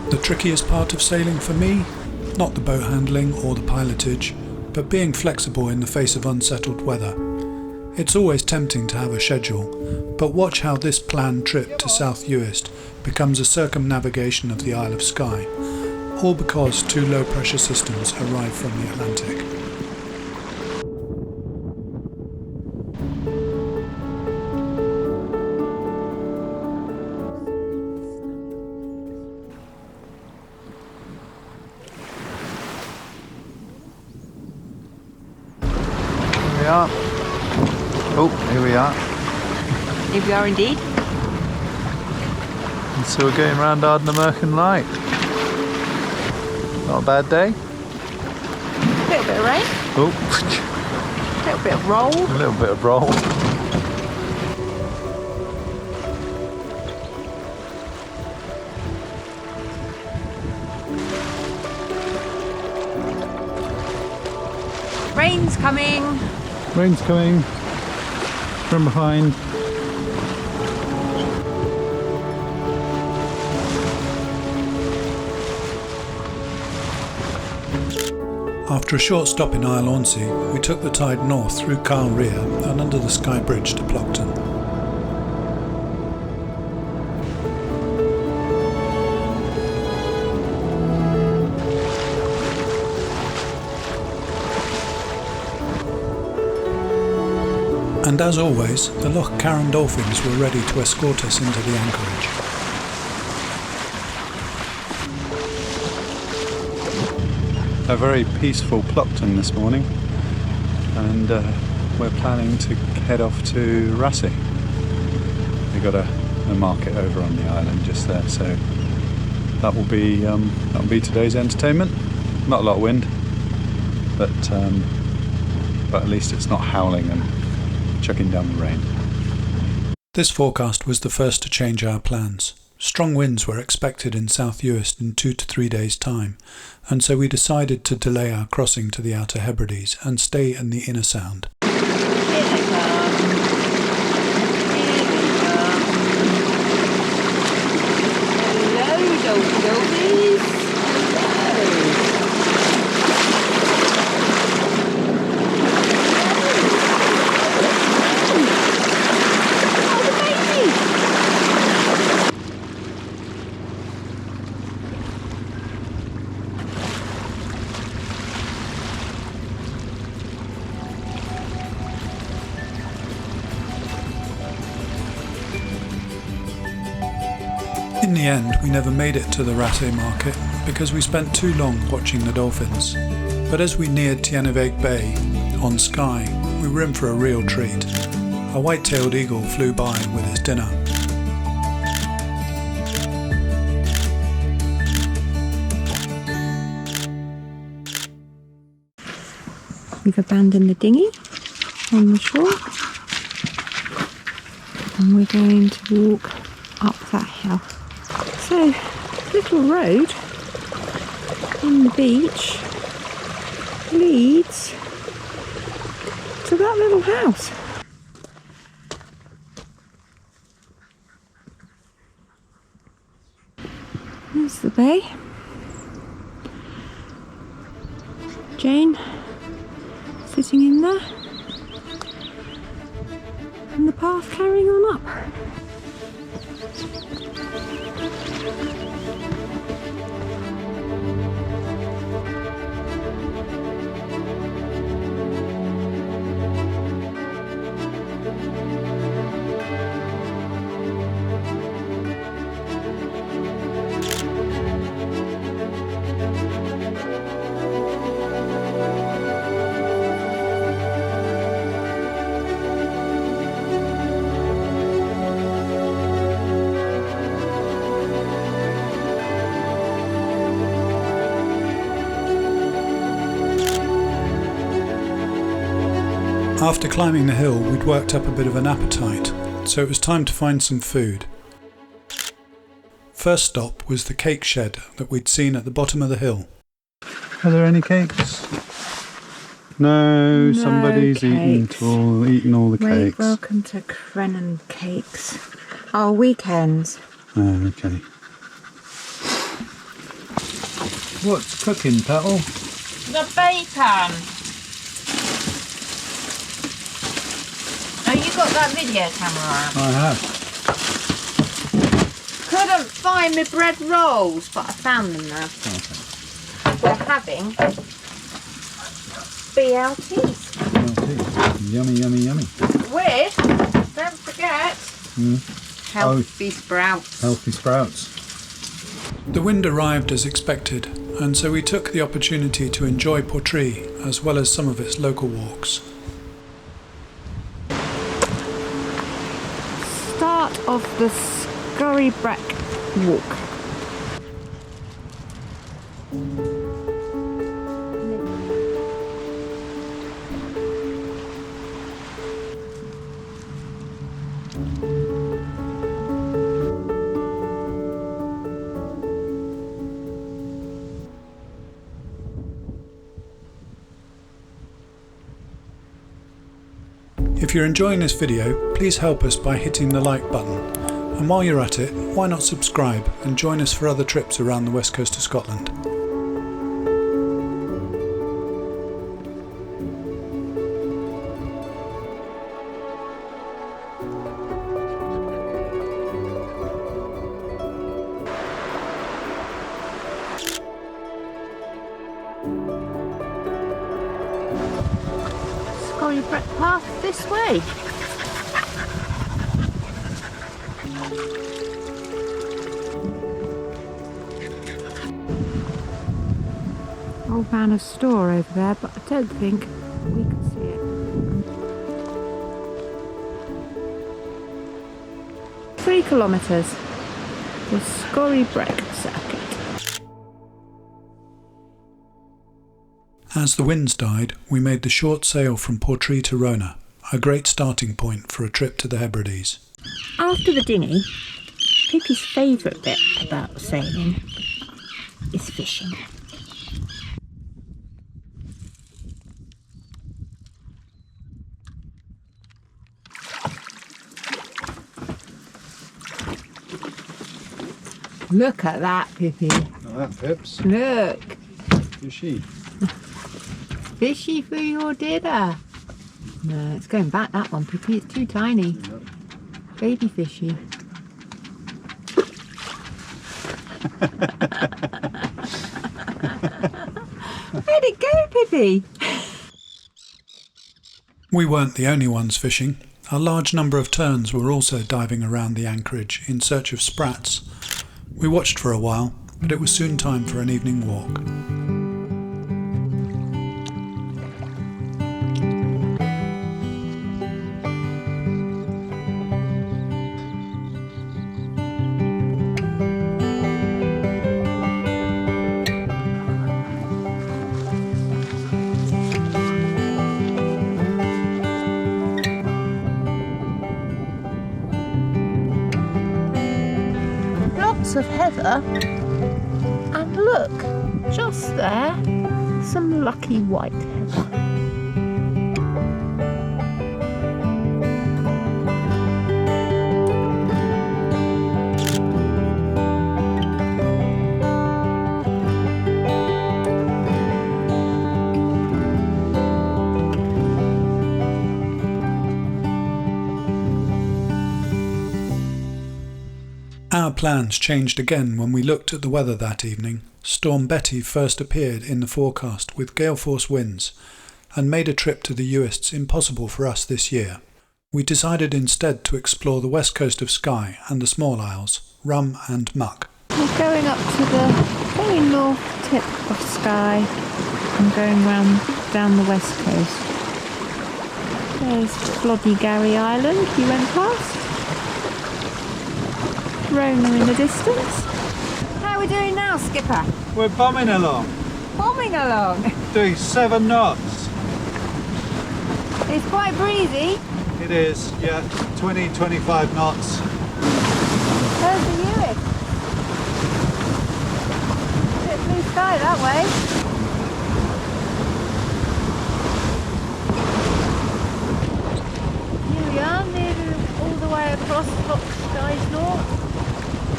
The trickiest part of sailing for me? Not the boat handling or the pilotage, but being flexible in the face of unsettled weather. It's always tempting to have a schedule, but watch how this planned trip to South Uist becomes a circumnavigation of the Isle of Skye, all because two low pressure systems arrive from the Atlantic. Here we are. Oh, here we are. Here we are indeed. And so we're going round Ardnamurchan Light. Not a bad day. A little bit of rain. Oh. A little bit of roll. A little bit of roll. Rain's coming. Rain's coming from behind. After a short stop in Isle of Skye, we took the tide north through Carl Rea and under the Skye Bridge to Plockton. And as always, the Loch Carron dolphins were ready to escort us into the anchorage. A very peaceful Plockton this morning, and we're planning to head off to Rassie. We've got a market over on the island just there, so that will be today's entertainment. Not a lot of wind, but at least it's not howling and chucking down the rain. This forecast was the first to change our plans. Strong winds were expected in South Uist in 2 to 3 days' time, and so we decided to delay our crossing to the Outer Hebrides and stay in the Inner Sound. In the end, we never made it to the Rassie market because we spent too long watching the dolphins. But as we neared Tianavaig Bay, on Skye, we were in for a real treat. A white-tailed eagle flew by with his dinner. We've abandoned the dinghy on the shore and we're going to walk up that hill. So, little road on the beach leads to that little house. There's the bay. Jane sitting in there. And the path carrying on up. After climbing the hill, we'd worked up a bit of an appetite, so it was time to find some food. First stop was the cake shed that we'd seen at the bottom of the hill. Are there any cakes? No, somebody's eaten all the cakes. Welcome to Crennan Cakes. Oh, weekends. Oh, okay. What's cooking, Petal? The bacon. Oh, you got that video camera out? I have. Couldn't find my bread rolls, but I found them now. Okay. We're having BLTs. Yummy, yummy, yummy. With, don't forget, healthy sprouts. Healthy sprouts. The wind arrived as expected, and so we took the opportunity to enjoy Portree as well as some of its local walks. Start of the Scurrybrack walk. If you're enjoying this video, please help us by hitting the like button. And while you're at it, why not subscribe and join us for other trips around the west coast of Scotland. Scurrybrack path this way. Old man of store over there, but I don't think we can see it. 3 kilometres. The Scurrybrack circuit. As the winds died, we made the short sail from Portree to Rona, a great starting point for a trip to the Hebrides. After the dinghy, Pippi's favourite bit about sailing is fishing. Look at that, Pippi. Now that Pips. Look. Fishy. Fishy for your dinner. No, it's going back, that one, Pippi. It's too tiny. Yep. Baby fishy. Where'd it go, Pippi? We weren't the only ones fishing. A large number of terns were also diving around the anchorage in search of sprats. We watched for a while, but it was soon time for an evening walk. Of heather, and look, just there, some lucky white heather. Our plans changed again when we looked at the weather that evening. Storm Betty first appeared in the forecast with gale force winds and made a trip to the Uists impossible for us this year. We decided instead to explore the west coast of Skye and the small isles, Rum and Muck. We're going up to the very north tip of Skye and going round down the west coast. There's Floddy Island we went past. Rona in the distance. How are we doing now, Skipper? We're bombing along. Bombing along. Doing 7 knots. It's quite breezy. It is, yeah. 20-25 knots. There's the Uist. Bit blue sky that way. Here we are, nearly all the way across Loch Dunvegan,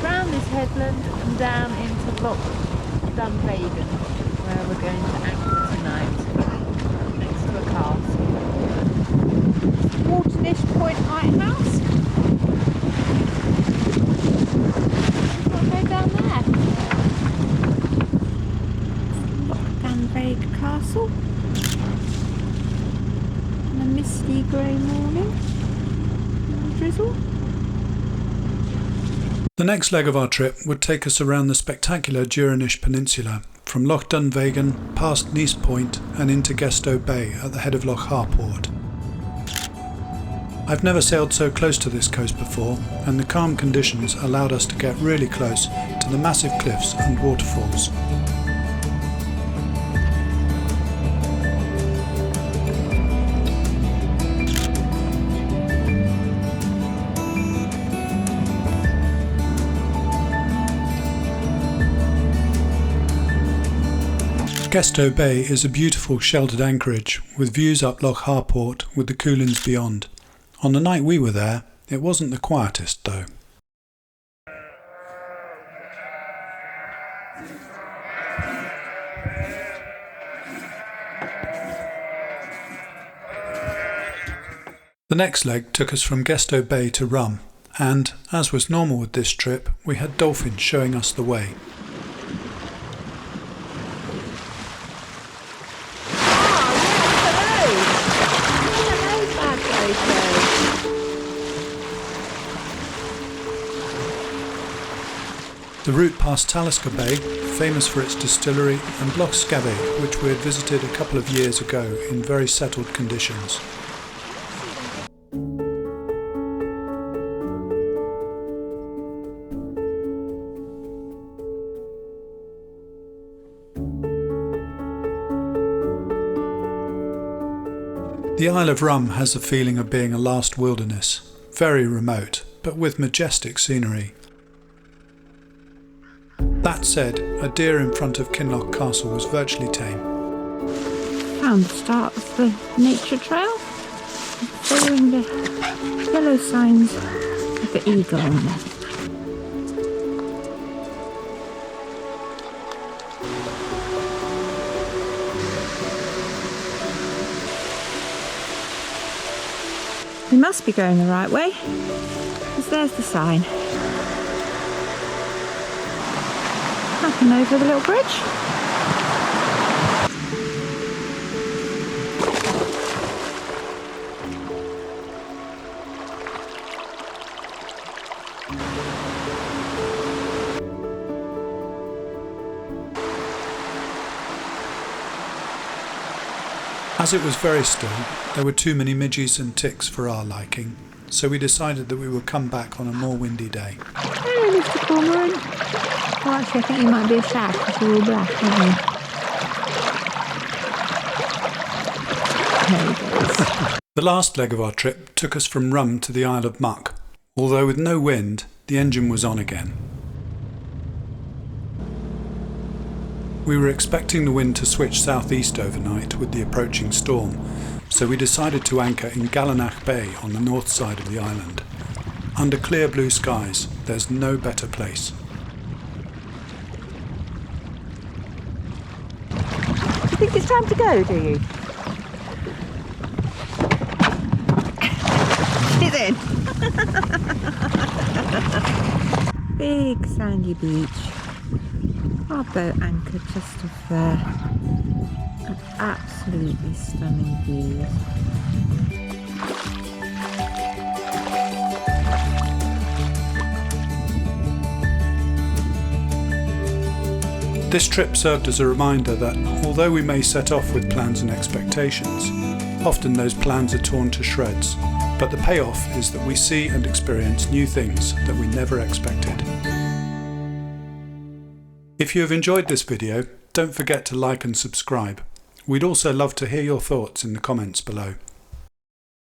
round this headland and down into Plockton. Dunvegan, where we're going to anchor tonight, next to a castle. Waternish Point Lighthouse. We'll go down there. Loch Dunvegan Castle. On a misty grey morning. Drizzle. The next leg of our trip would take us around the spectacular Durranish Peninsula, from Loch Dunvegan, past Nice Point and into Gesto Bay at the head of Loch Harport. I've never sailed so close to this coast before, and the calm conditions allowed us to get really close to the massive cliffs and waterfalls. Gesto Bay is a beautiful sheltered anchorage with views up Loch Harport with the Coolins beyond. On the night we were there, it wasn't the quietest though. The next leg took us from Gesto Bay to Rum, and, as was normal with this trip, we had dolphins showing us the way. The route past Talisker Bay, famous for its distillery, and Loch Skye, which we had visited a couple of years ago in very settled conditions. The Isle of Rum has the feeling of being a last wilderness, very remote, but with majestic scenery. That said, a deer in front of Kinloch Castle was virtually tame. Found the start of the nature trail, following the yellow signs with the eagle on them. We must be going the right way, because there's the sign. Up and over the little bridge. As it was very still, there were too many midges and ticks for our liking, so we decided that we would come back on a more windy day. Hello, Mr. Cormorant. Oh, actually, I think you might be a shag because you're all black, aren't you? There he goes. The last leg of our trip took us from Rum to the Isle of Muck. Although with no wind, the engine was on again. We were expecting the wind to switch southeast overnight with the approaching storm, so we decided to anchor in Tianavaig Bay on the north side of the island. Under clear blue skies, there's no better place. You think it's time to go, do you? She's in. Big sandy beach. Our boat anchored just off there. An absolutely stunning views. This trip served as a reminder that, although we may set off with plans and expectations, often those plans are torn to shreds, but the payoff is that we see and experience new things that we never expected. If you have enjoyed this video, don't forget to like and subscribe. We'd also love to hear your thoughts in the comments below.